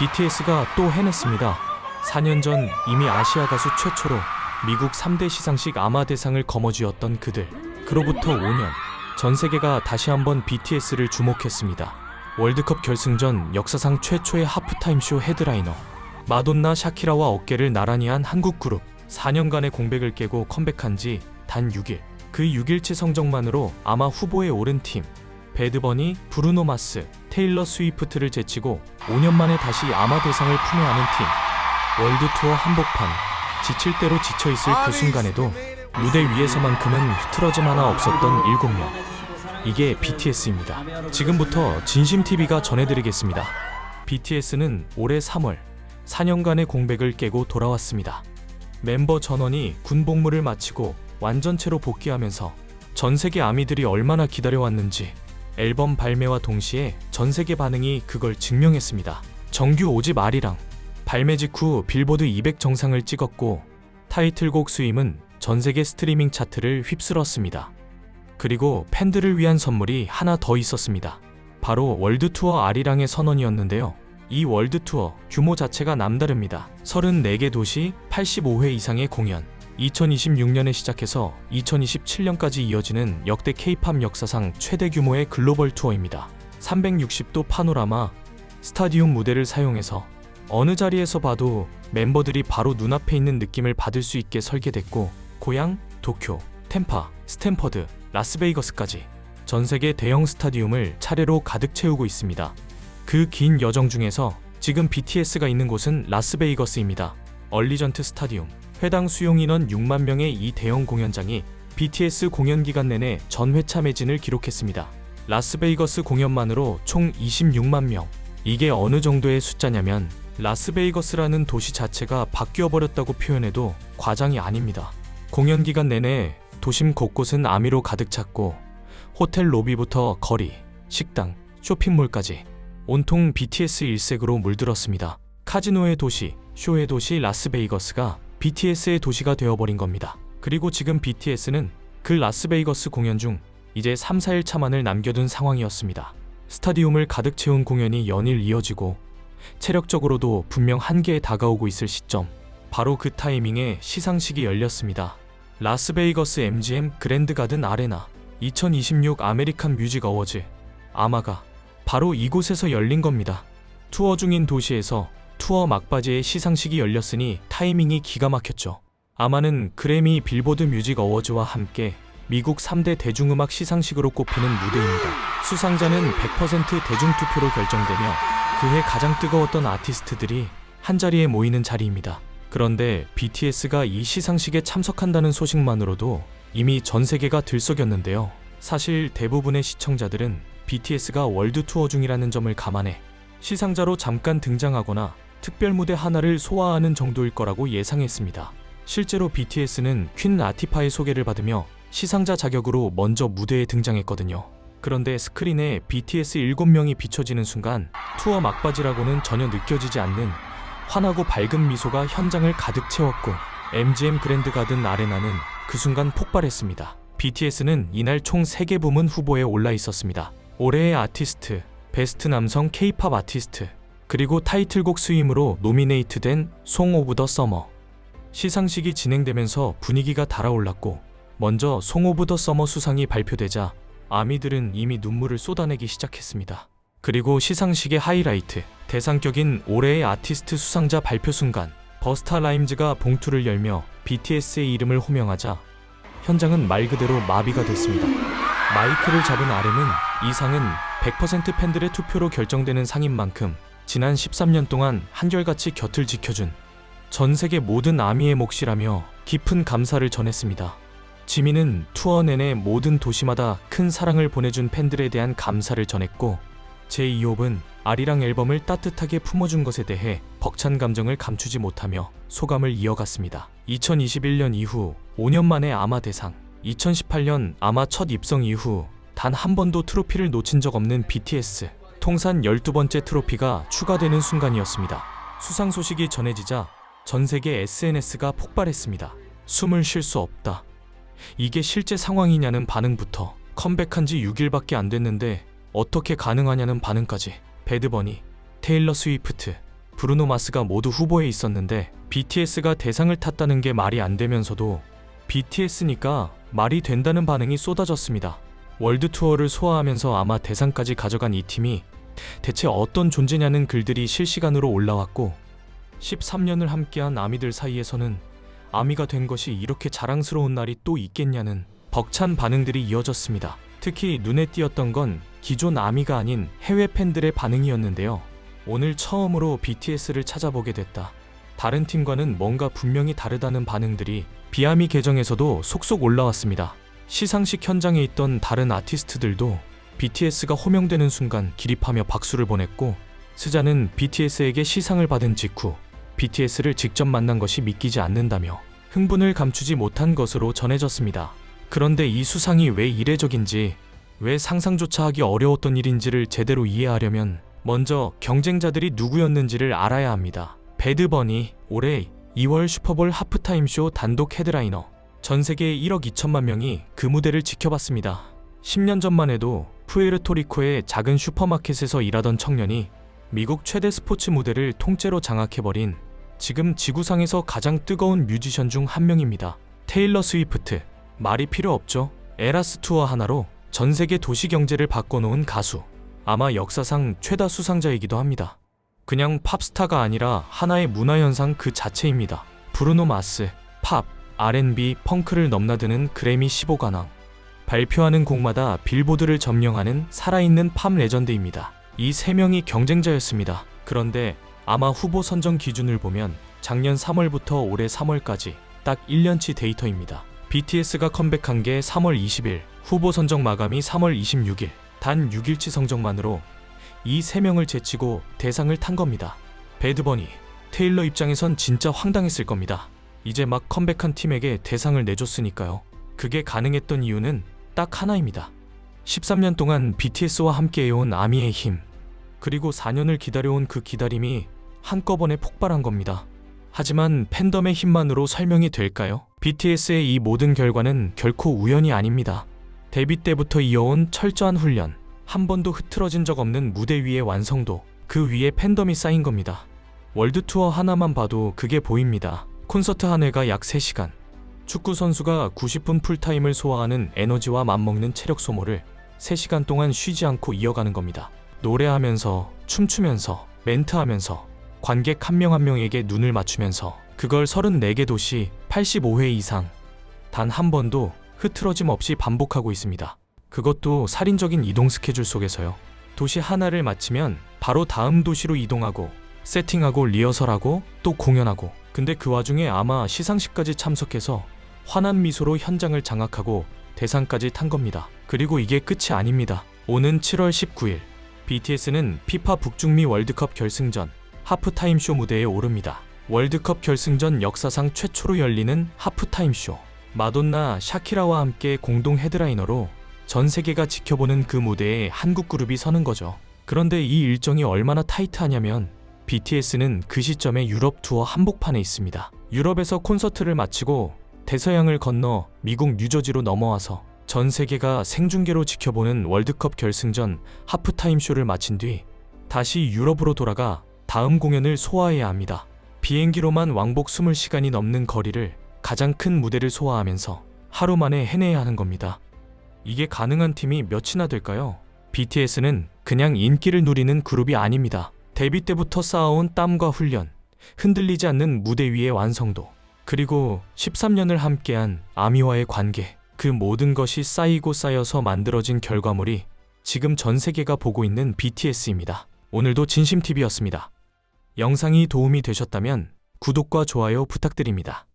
BTS가 또 해냈습니다. 4년 전 이미 아시아 가수 최초로 미국 3대 시상식 아마대상을 거머쥐었던 그들. 그로부터 5년, 전 세계가 다시 한번 BTS를 주목했습니다. 월드컵 결승전 역사상 최초의 하프타임쇼 헤드라이너, 마돈나, 샤키라와 어깨를 나란히 한 한국 그룹. 4년간의 공백을 깨고 컴백한 지 단 6일. 그 6일치 성적만으로 아마 후보에 오른 팀. 배드버니, 브루노 마스, 테일러 스위프트를 제치고 5년 만에 다시 아마대상을 품에 안은 팀. 월드 투어 한복판. 지칠 대로 지쳐있을 그 순간에도 무대 위에서만큼은 흐트러짐 하나 없었던 7명. 이게 BTS입니다. 지금부터 진심TV가 전해드리겠습니다. BTS는 올해 3월 4년간의 공백을 깨고 돌아왔습니다. 멤버 전원이 군 복무를 마치고 완전체로 복귀하면서 전 세계 아미들이 얼마나 기다려왔는지 앨범 발매와 동시에 전 세계 반응이 그걸 증명했습니다. 정규 5집 아리랑 발매 직후 빌보드 200 정상을 찍었고 타이틀곡 수임은 전 세계 스트리밍 차트를 휩쓸었습니다. 그리고 팬들을 위한 선물이 하나 더 있었습니다. 바로 월드 투어 아리랑의 선언이었는데요. 이 월드 투어 규모 자체가 남다릅니다. 34개 도시 85회 이상의 공연. 2026년에 시작해서 2027년까지 이어지는 역대 K-팝 역사상 최대 규모의 글로벌 투어입니다. 360도 파노라마 스타디움 무대를 사용해서 어느 자리에서 봐도 멤버들이 바로 눈앞에 있는 느낌을 받을 수 있게 설계됐고, 고향, 도쿄, 템파, 스탠퍼드, 라스베이거스까지 전 세계 대형 스타디움을 차례로 가득 채우고 있습니다. 그 긴 여정 중에서 지금 BTS가 있는 곳은 라스베이거스입니다. 얼리전트 스타디움, 회당 수용 인원 6만 명의 이 대형 공연장이 BTS 공연 기간 내내 전 회차 매진을 기록했습니다. 라스베이거스 공연만으로 총 26만 명. 이게 어느 정도의 숫자냐면 라스베이거스라는 도시 자체가 바뀌어버렸다고 표현해도 과장이 아닙니다. 공연 기간 내내 도심 곳곳은 아미로 가득 찼고 호텔 로비부터 거리, 식당, 쇼핑몰까지 온통 BTS 일색으로 물들었습니다. 카지노의 도시, 쇼의 도시 라스베이거스가 BTS의 도시가 되어버린 겁니다. 그리고 지금 BTS는 그 라스베이거스 공연 중 이제 3, 4일 차만을 남겨둔 상황이었습니다. 스타디움을 가득 채운 공연이 연일 이어지고 체력적으로도 분명 한계에 다가오고 있을 시점, 바로 그 타이밍에 시상식이 열렸습니다. 라스베이거스 MGM 그랜드 가든 아레나 2026 아메리칸 뮤직 어워즈, 아마가 바로 이곳에서 열린 겁니다. 투어 중인 도시에서 투어 막바지에 시상식이 열렸으니 타이밍이 기가 막혔죠. 아마는 그래미, 빌보드 뮤직 어워즈와 함께 미국 3대 대중음악 시상식으로 꼽히는 무대입니다. 수상자는 100% 대중투표로 결정되며 그해 가장 뜨거웠던 아티스트들이 한자리에 모이는 자리입니다. 그런데 BTS가 이 시상식에 참석한다는 소식만으로도 이미 전 세계가 들썩였는데요. 사실 대부분의 시청자들은 BTS가 월드 투어 중이라는 점을 감안해 시상자로 잠깐 등장하거나 특별 무대 하나를 소화하는 정도일 거라고 예상했습니다. 실제로 BTS는 퀸 라티파의 소개를 받으며 시상자 자격으로 먼저 무대에 등장했거든요. 그런데 스크린에 BTS 7명이 비춰지는 순간 투어 막바지라고는 전혀 느껴지지 않는 환하고 밝은 미소가 현장을 가득 채웠고 MGM 그랜드 가든 아레나는 그 순간 폭발했습니다. BTS는 이날 총 3개 부문 후보에 올라 있었습니다. 올해의 아티스트, 베스트 남성 K-팝 아티스트, 그리고 타이틀곡 수임으로 노미네이트된 송 오브 더 서머. 시상식이 진행되면서 분위기가 달아올랐고 먼저 송 오브 더 서머 수상이 발표되자 아미들은 이미 눈물을 쏟아내기 시작했습니다. 그리고 시상식의 하이라이트, 대상격인 올해의 아티스트 수상자 발표 순간 버스타 라임즈가 봉투를 열며 BTS의 이름을 호명하자 현장은 말 그대로 마비가 됐습니다. 마이크를 잡은 RM은 이 상은 100% 팬들의 투표로 결정되는 상인 만큼 지난 13년 동안 한결같이 곁을 지켜준 전 세계 모든 아미의 몫이라며 깊은 감사를 전했습니다. 지민은 투어 내내 모든 도시마다 큰 사랑을 보내준 팬들에 대한 감사를 전했고, 제2홉은 아리랑 앨범을 따뜻하게 품어준 것에 대해 벅찬 감정을 감추지 못하며 소감을 이어갔습니다. 2021년 이후 5년 만에 아마 대상, 2018년 아마 첫 입성 이후 단 한 번도 트로피를 놓친 적 없는 BTS, 통산 12번째 트로피가 추가되는 순간이었습니다. 수상 소식이 전해지자 전 세계 SNS가 폭발했습니다. 숨을 쉴 수 없다. 이게 실제 상황이냐는 반응부터 컴백한 지 6일밖에 안 됐는데 어떻게 가능하냐는 반응까지 배드버니, 테일러 스위프트, 브루노 마스가 모두 후보에 있었는데 BTS가 대상을 탔다는 게 말이 안 되면서도 BTS니까 말이 된다는 반응이 쏟아졌습니다. 월드 투어를 소화하면서 아마 대상까지 가져간 이 팀이 대체 어떤 존재냐는 글들이 실시간으로 올라왔고 13년을 함께한 아미들 사이에서는 아미가 된 것이 이렇게 자랑스러운 날이 또 있겠냐는 벅찬 반응들이 이어졌습니다. 특히 눈에 띄었던 건 기존 아미가 아닌 해외 팬들의 반응이었는데요. 오늘 처음으로 BTS를 찾아보게 됐다. 다른 팀과는 뭔가 분명히 다르다는 반응들이 비아미 계정에서도 속속 올라왔습니다. 시상식 현장에 있던 다른 아티스트들도 BTS가 호명되는 순간 기립하며 박수를 보냈고 스자는 BTS에게 시상을 받은 직후 BTS를 직접 만난 것이 믿기지 않는다며 흥분을 감추지 못한 것으로 전해졌습니다. 그런데 이 수상이 왜 이례적인지, 왜 상상조차 하기 어려웠던 일인지를 제대로 이해하려면 먼저 경쟁자들이 누구였는지를 알아야 합니다. 배드버니, 올해 2월 슈퍼볼 하프타임쇼 단독 헤드라이너. 전 세계 1억 2천만 명이 그 무대를 지켜봤습니다. 10년 전만 해도 푸에르토리코의 작은 슈퍼마켓에서 일하던 청년이 미국 최대 스포츠 무대를 통째로 장악해버린 지금 지구상에서 가장 뜨거운 뮤지션 중 한 명입니다. 테일러 스위프트. 말이 필요 없죠. 에라스 투어 하나로 전 세계 도시 경제를 바꿔놓은 가수. 아마 역사상 최다 수상자이기도 합니다. 그냥 팝스타가 아니라 하나의 문화현상 그 자체입니다. 브루노 마스, 팝, R&B, 펑크를 넘나드는 그래미 15관왕. 발표하는 곡마다 빌보드를 점령하는 살아있는 팝 레전드입니다. 이 3명이 경쟁자였습니다. 그런데 아마 후보 선정 기준을 보면 작년 3월부터 올해 3월까지 딱 1년치 데이터입니다. BTS가 컴백한 게 3월 20일, 후보 선정 마감이 3월 26일, 단 6일치 성적만으로 이 3명을 제치고 대상을 탄 겁니다. 배드버니, 테일러 입장에선 진짜 황당했을 겁니다. 이제 막 컴백한 팀에게 대상을 내줬으니까요. 그게 가능했던 이유는 딱 하나입니다. 13년 동안 BTS와 함께해온 아미의 힘, 그리고 4년을 기다려온 그 기다림이 한꺼번에 폭발한 겁니다. 하지만 팬덤의 힘만으로 설명이 될까요? BTS의 이 모든 결과는 결코 우연이 아닙니다. 데뷔 때부터 이어온 철저한 훈련, 한 번도 흐트러진 적 없는 무대 위의 완성도, 그 위에 팬덤이 쌓인 겁니다. 월드 투어 하나만 봐도 그게 보입니다. 콘서트 한 회가 약 3시간. 축구 선수가 90분 풀타임을 소화하는 에너지와 맞먹는 체력 소모를 3시간 동안 쉬지 않고 이어가는 겁니다. 노래하면서, 춤추면서, 멘트하면서, 관객 한 명 한 명에게 눈을 맞추면서, 그걸 34개 도시 85회 이상 단 한 번도 흐트러짐 없이 반복하고 있습니다. 그것도 살인적인 이동 스케줄 속에서요. 도시 하나를 마치면 바로 다음 도시로 이동하고 세팅하고 리허설하고 또 공연하고. 근데 그 와중에 아마 시상식까지 참석해서 환한 미소로 현장을 장악하고 대상까지 탄 겁니다. 그리고 이게 끝이 아닙니다. 오는 7월 19일 BTS는 피파 북중미 월드컵 결승전 하프타임쇼 무대에 오릅니다. 월드컵 결승전 역사상 최초로 열리는 하프타임쇼. 마돈나, 샤키라와 함께 공동 헤드라이너로 전 세계가 지켜보는 그 무대에 한국 그룹이 서는 거죠. 그런데 이 일정이 얼마나 타이트하냐면 BTS는 그 시점에 유럽 투어 한복판에 있습니다. 유럽에서 콘서트를 마치고 대서양을 건너 미국 뉴저지로 넘어와서 전 세계가 생중계로 지켜보는 월드컵 결승전 하프타임 쇼를 마친 뒤 다시 유럽으로 돌아가 다음 공연을 소화해야 합니다. 비행기로만 왕복 20시간이 넘는 거리를 가장 큰 무대를 소화하면서 하루 만에 해내야 하는 겁니다. 이게 가능한 팀이 몇이나 될까요? BTS는 그냥 인기를 누리는 그룹이 아닙니다. 데뷔 때부터 쌓아온 땀과 훈련, 흔들리지 않는 무대 위의 완성도, 그리고 13년을 함께한 아미와의 관계, 그 모든 것이 쌓이고 쌓여서 만들어진 결과물이 지금 전 세계가 보고 있는 BTS입니다. 오늘도 진심TV였습니다. 영상이 도움이 되셨다면 구독과 좋아요 부탁드립니다.